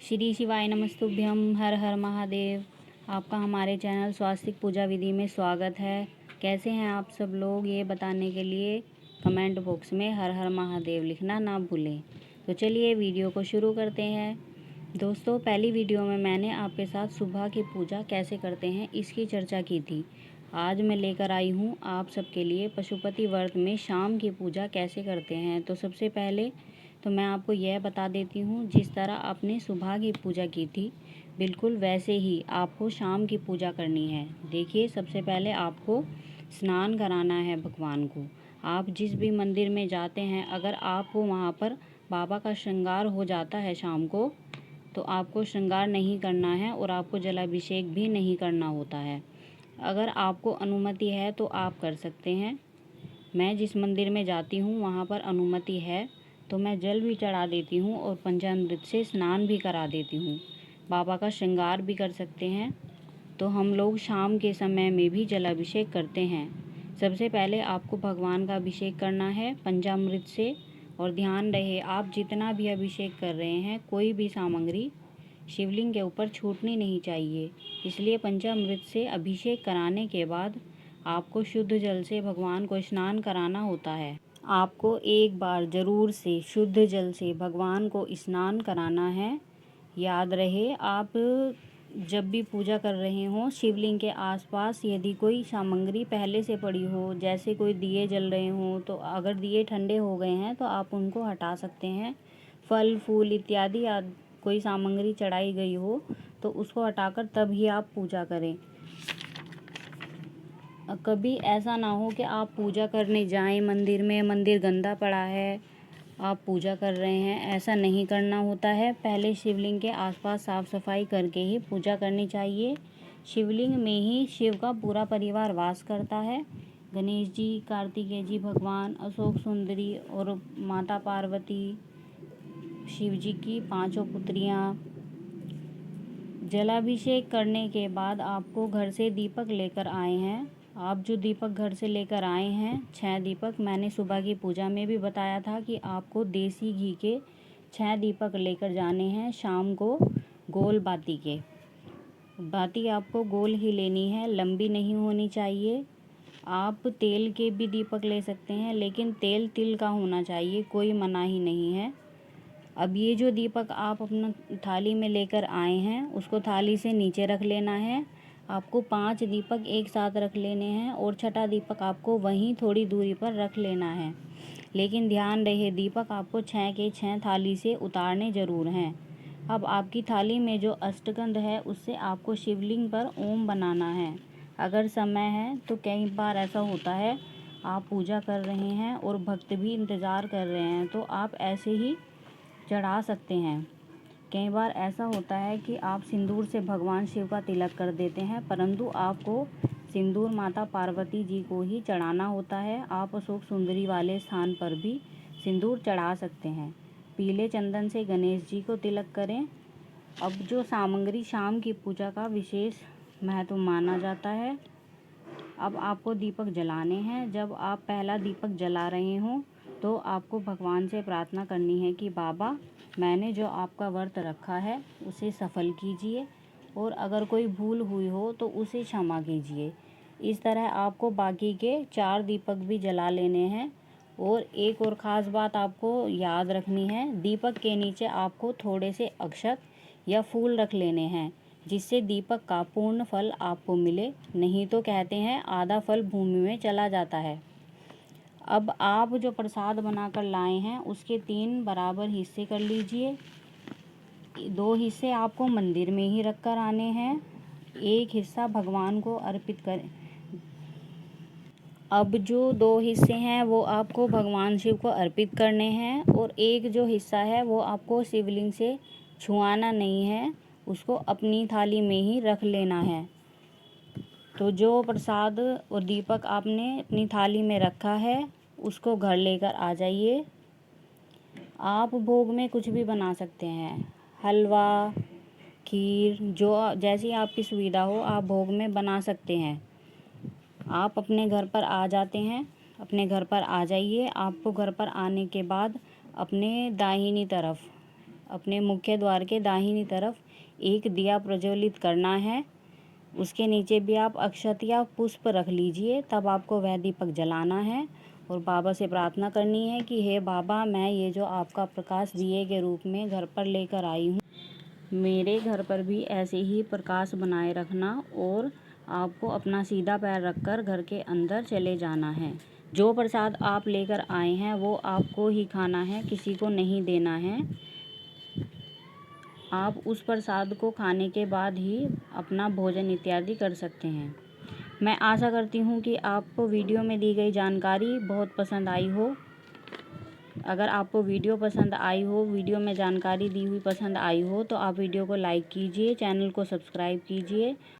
श्री शिवाय नमस्तुभ्यम। हर हर महादेव। आपका हमारे चैनल स्वास्तिक पूजा विधि में स्वागत है। कैसे हैं आप सब लोग, ये बताने के लिए कमेंट बॉक्स में हर हर महादेव लिखना ना भूलें। तो चलिए वीडियो को शुरू करते हैं। दोस्तों, पहली वीडियो में मैंने आपके साथ सुबह की पूजा कैसे करते हैं इसकी चर्चा की थी। आज मैं लेकर आई हूँ आप सबके लिए पशुपति व्रत में शाम की पूजा कैसे करते हैं। तो सबसे पहले तो मैं आपको यह बता देती हूँ, जिस तरह आपने सुबह की पूजा की थी बिल्कुल वैसे ही आपको शाम की पूजा करनी है। देखिए, सबसे पहले आपको स्नान कराना है भगवान को। आप जिस भी मंदिर में जाते हैं, अगर आपको वहाँ पर बाबा का श्रृंगार हो जाता है शाम को, तो आपको श्रृंगार नहीं करना है और आपको जलाभिषेक भी नहीं करना होता है। अगर आपको अनुमति है तो आप कर सकते हैं। मैं जिस मंदिर में जाती हूँ वहाँ पर अनुमति है, तो मैं जल भी चढ़ा देती हूँ और पंचामृत से स्नान भी करा देती हूँ। बाबा का श्रृंगार भी कर सकते हैं। तो हम लोग शाम के समय में भी जलाभिषेक करते हैं। सबसे पहले आपको भगवान का अभिषेक करना है पंचामृत से। और ध्यान रहे, आप जितना भी अभिषेक कर रहे हैं, कोई भी सामग्री शिवलिंग के ऊपर छूटनी नहीं चाहिए। इसलिए पंचामृत से अभिषेक कराने के बाद आपको शुद्ध जल से भगवान को स्नान कराना होता है। आपको एक बार ज़रूर से शुद्ध जल से भगवान को स्नान कराना है। याद रहे, आप जब भी पूजा कर रहे हों, शिवलिंग के आसपास यदि कोई सामग्री पहले से पड़ी हो, जैसे कोई दिए जल रहे हों, तो अगर दिए ठंडे हो गए हैं तो आप उनको हटा सकते हैं। फल फूल इत्यादि कोई सामग्री चढ़ाई गई हो तो उसको हटाकर तब ही आप पूजा करें। कभी ऐसा ना हो कि आप पूजा करने जाएं मंदिर में, मंदिर गंदा पड़ा है, आप पूजा कर रहे हैं, ऐसा नहीं करना होता है। पहले शिवलिंग के आसपास साफ सफाई करके ही पूजा करनी चाहिए। शिवलिंग में ही शिव का पूरा परिवार वास करता है। गणेश जी, कार्तिकेय जी भगवान, अशोक सुंदरी और माता पार्वती, शिव जी की पांचों पुत्रियां। जलाभिषेक करने के बाद आपको घर से दीपक लेकर आए हैं। आप जो दीपक घर से लेकर आए हैं, 6 दीपक, मैंने सुबह की पूजा में भी बताया था कि आपको देसी घी के 6 दीपक लेकर जाने हैं शाम को। गोल बाती के बाती आपको गोल ही लेनी है, लंबी नहीं होनी चाहिए। आप तेल के भी दीपक ले सकते हैं, लेकिन तेल तिल का होना चाहिए, कोई मनाही नहीं है। अब ये जो दीपक आप अपना थाली में लेकर आए हैं, उसको थाली से नीचे रख लेना है। आपको 5 दीपक एक साथ रख लेने हैं और छठा दीपक आपको वहीं थोड़ी दूरी पर रख लेना है। लेकिन ध्यान रहे, दीपक आपको 6 के 6 थाली से उतारने ज़रूर हैं। अब आपकी थाली में जो अष्टगंध है, उससे आपको शिवलिंग पर ओम बनाना है। अगर समय है तो कई बार ऐसा होता है, आप पूजा कर रहे हैं और भक्त भी इंतज़ार कर रहे हैं, तो आप ऐसे ही चढ़ा सकते हैं। कई बार ऐसा होता है कि आप सिंदूर से भगवान शिव का तिलक कर देते हैं, परंतु आपको सिंदूर माता पार्वती जी को ही चढ़ाना होता है। आप अशोक सुंदरी वाले स्थान पर भी सिंदूर चढ़ा सकते हैं। पीले चंदन से गणेश जी को तिलक करें। अब जो सामग्री शाम की पूजा का विशेष महत्व माना जाता है, अब आपको दीपक जलाने हैं। जब आप पहला दीपक जला रहे हों तो आपको भगवान से प्रार्थना करनी है कि बाबा, मैंने जो आपका व्रत रखा है उसे सफल कीजिए, और अगर कोई भूल हुई हो तो उसे क्षमा कीजिए। इस तरह आपको बाकी के 4 दीपक भी जला लेने हैं। और एक और ख़ास बात आपको याद रखनी है, दीपक के नीचे आपको थोड़े से अक्षत या फूल रख लेने हैं, जिससे दीपक का पूर्ण फल आपको मिले। नहीं तो कहते हैं आधा फल भूमि में चला जाता है। अब आप जो प्रसाद बनाकर लाए हैं उसके 3 बराबर हिस्से कर लीजिए। 2 हिस्से आपको मंदिर में ही रख कर आने हैं, एक हिस्सा भगवान को अर्पित करें। अब जो 2 हिस्से हैं वो आपको भगवान शिव को अर्पित करने हैं, और एक जो हिस्सा है वो आपको शिवलिंग से छुआना नहीं है, उसको अपनी थाली में ही रख लेना है। तो जो प्रसाद और दीपक आपने अपनी थाली में रखा है, उसको घर लेकर आ जाइए। आप भोग में कुछ भी बना सकते हैं, हलवा, खीर, जो जैसी आपकी सुविधा हो आप भोग में बना सकते हैं। आप अपने घर पर आ जाते हैं, अपने घर पर आ जाइए। आपको घर पर आने के बाद अपने दाहिनी तरफ अपने मुख्य द्वार के दाहिनी तरफ एक दिया प्रज्वलित करना है। उसके नीचे भी आप अक्षत या पुष्प रख लीजिए। तब आपको वह दीपक जलाना है और बाबा से प्रार्थना करनी है कि हे बाबा, मैं ये जो आपका प्रकाश दिए के रूप में घर पर लेकर आई हूँ, मेरे घर पर भी ऐसे ही प्रकाश बनाए रखना। और आपको अपना सीधा पैर रखकर घर के अंदर चले जाना है। जो प्रसाद आप लेकर आए हैं वो आपको ही खाना है, किसी को नहीं देना है। आप उस प्रसाद को खाने के बाद ही अपना भोजन इत्यादि कर सकते हैं। मैं आशा करती हूँ कि आपको वीडियो में दी गई जानकारी बहुत पसंद आई हो। अगर आपको वीडियो पसंद आई हो, वीडियो में जानकारी दी हुई पसंद आई हो, तो आप वीडियो को लाइक कीजिए, चैनल को सब्सक्राइब कीजिए।